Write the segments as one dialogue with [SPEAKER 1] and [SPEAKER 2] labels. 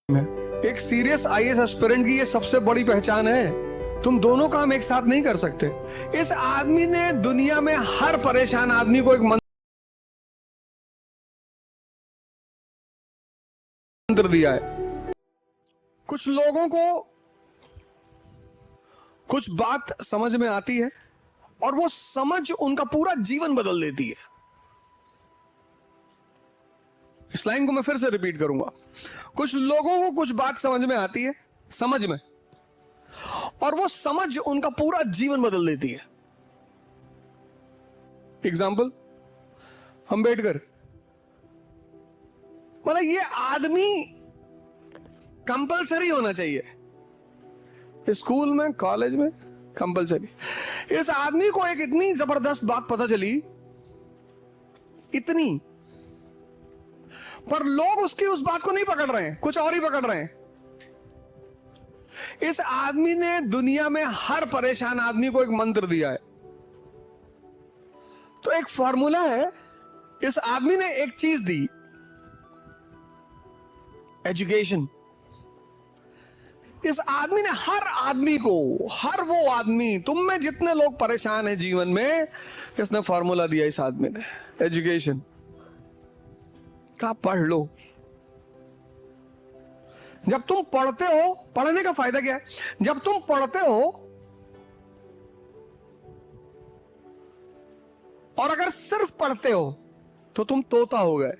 [SPEAKER 1] में एक serious IAS aspirant की ये सबसे बड़ी पहचान है। तुम दोनों काम एक साथ नहीं कर सकते। इस आदमी ने दुनिया में हर परेशान आदमी को एक मंत्र दिया है। कुछ लोगों को कुछ बात समझ में आती है और वो समझ उनका पूरा जीवन बदल देती है। इस लाइन को मैं फिर से रिपीट करूंगा। कुछ लोगों को कुछ बात समझ में आती है, समझ में, और वो समझ उनका पूरा जीवन बदल देती है। एग्जाम्पल, अंबेडकर, मतलब ये आदमी कंपलसरी होना चाहिए स्कूल में, कॉलेज में, कंपलसरी। इस आदमी को एक इतनी जबरदस्त बात पता चली, इतनी, पर लोग उसकी उस बात को नहीं पकड़ रहे हैं, कुछ और ही पकड़ रहे हैं। इस आदमी ने दुनिया में हर परेशान आदमी को एक मंत्र दिया है। तो एक फॉर्मूला है, इस आदमी ने एक चीज दी, एजुकेशन। इस आदमी ने हर आदमी को, हर वो आदमी, तुम में जितने लोग परेशान हैं जीवन में, इसने फॉर्मूला दिया इस आदमी ने, एजुकेशन का। पढ़ लो। जब तुम पढ़ते हो, पढ़ने का फायदा क्या है? जब तुम पढ़ते हो और अगर सिर्फ पढ़ते हो तो तुम तोता हो गए,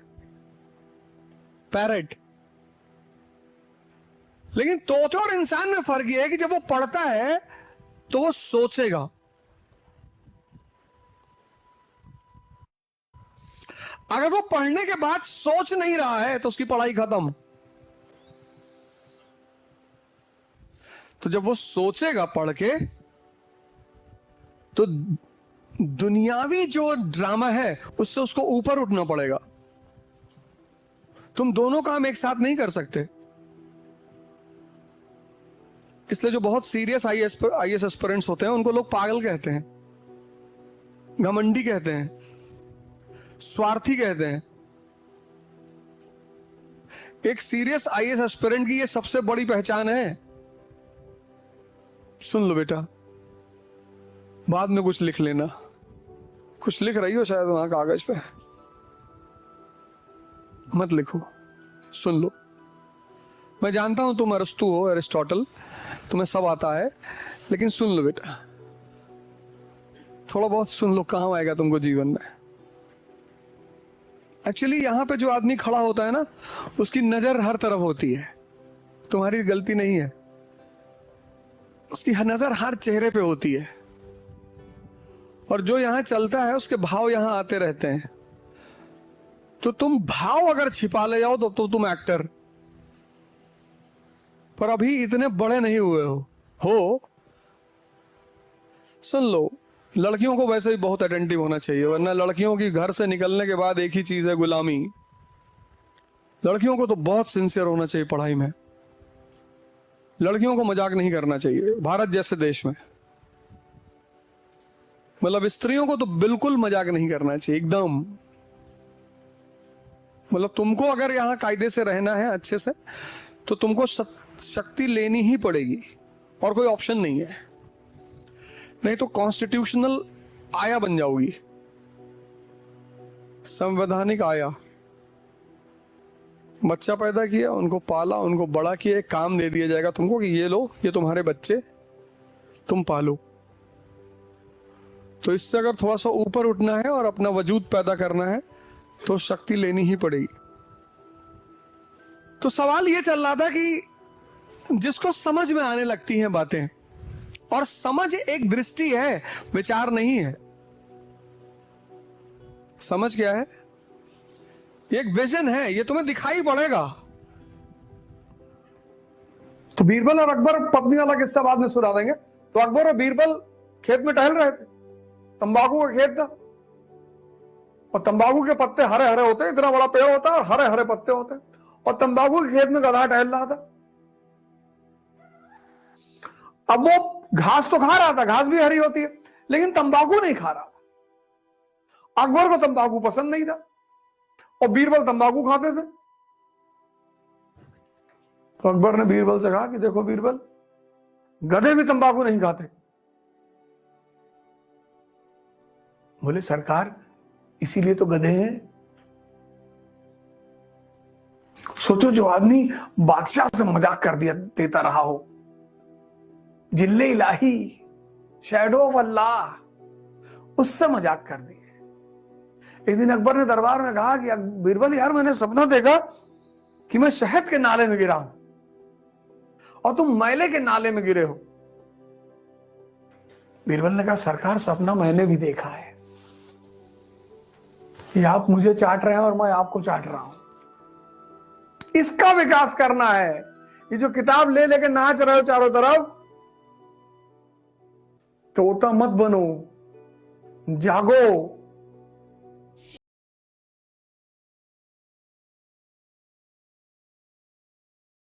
[SPEAKER 1] पैरट। लेकिन तोते और इंसान में फर्क यह है कि जब वो पढ़ता है तो वो सोचेगा। अगर वो पढ़ने के बाद सोच नहीं रहा है तो उसकी पढ़ाई खत्म। तो जब वो सोचेगा पढ़ के, तो दुनियावी जो ड्रामा है उससे उसको ऊपर उठना पड़ेगा। तुम दोनों काम एक साथ नहीं कर सकते। इसलिए जो बहुत सीरियस आईएएस एस्पिरेंट्स होते हैं उनको लोग पागल कहते हैं, घमंडी कहते हैं, स्वार्थी कहते हैं। एक सीरियस आईएएस एस्पिरेंट की ये सबसे बड़ी पहचान है। सुन लो बेटा, बाद में कुछ लिख लेना। कुछ लिख रही हो शायद वहां कागज पे, मत लिखो, सुन लो। मैं जानता हूं तुम अरस्तु हो, एरिस्टोटल, तुम्हें सब आता है, लेकिन सुन लो बेटा, थोड़ा बहुत सुन लो, काम आएगा तुमको जीवन में। एक्चुअली यहां पे जो आदमी खड़ा होता है ना, उसकी नजर हर तरफ होती है। तुम्हारी गलती नहीं है, उसकी नजर हर चेहरे पे होती है। और जो यहां चलता है उसके भाव यहां आते रहते हैं। तो तुम भाव अगर छिपा ले जाओ तो तुम एक्टर, पर अभी इतने बड़े नहीं हुए हो। सुन लो, लड़कियों को वैसे ही बहुत अटेंटिव होना चाहिए, वरना लड़कियों की घर से निकलने के बाद एक ही चीज है, गुलामी। लड़कियों को तो बहुत सिंसियर होना चाहिए पढ़ाई में। लड़कियों को मजाक नहीं करना चाहिए भारत जैसे देश में। मतलब स्त्रियों को तो बिल्कुल मजाक नहीं करना चाहिए, एकदम। मतलब तुमको अगर यहां कायदे से रहना है अच्छे से, तो तुमको शक्ति लेनी ही पड़ेगी, और कोई ऑप्शन नहीं है। नहीं तो कॉन्स्टिट्यूशनल आया बन जाओगी, संवैधानिक आया। बच्चा पैदा किया, उनको पाला, उनको बड़ा किया, एक काम दे दिया जाएगा तुमको कि ये लो, ये तुम्हारे बच्चे, तुम पालो। तो इससे अगर थोड़ा सा ऊपर उठना है और अपना वजूद पैदा करना है तो शक्ति लेनी ही पड़ेगी। तो सवाल ये चल रहा था कि जिसको समझ में आने लगती हैं बातें, और समझ एक दृष्टि है, विचार नहीं है। समझ क्या है? एक विजन है, ये तुम्हें दिखाई पड़ेगा। तो बीरबल और अकबर पत्नी वाला किस्सा बाद में सुना देंगे। तो अकबर और बीरबल खेत में टहल रहे थे, तंबाकू का खेत था, और तंबाकू के पत्ते हरे हरे होते हैं, इतना बड़ा पेड़ होता है और हरे हरे पत्ते होते हैं। और तंबाकू के खेत में गधा टहल रहा था। अब वो घास तो खा रहा था, घास भी हरी होती है, लेकिन तंबाकू नहीं खा रहा था। अकबर को तंबाकू पसंद नहीं था और बीरबल तंबाकू खाते थे। तो अकबर ने बीरबल से कहा कि देखो बीरबल, गधे भी तंबाकू नहीं खाते। बोले सरकार, इसीलिए तो गधे हैं। सोचो, जो आदमी बादशाह से मजाक कर दिया देता रहा हो, जिल्ले इलाही, शैडो ऑफ अल्लाह, उससे मजाक कर दिए। एक दिन अकबर ने दरबार में कहा कि बीरबल यार, मैंने सपना देखा कि मैं शहद के नाले में गिरा हूं और तुम मैले के नाले में गिरे हो। बीरबल ने कहा सरकार, सपना मैंने भी देखा है कि आप मुझे चाट रहे हैं और मैं आपको चाट रहा हूं। इसका विकास करना है। ये जो किताब ले लेके नाच रहे हो चारों तरफ, तोता मत बनो, जागो।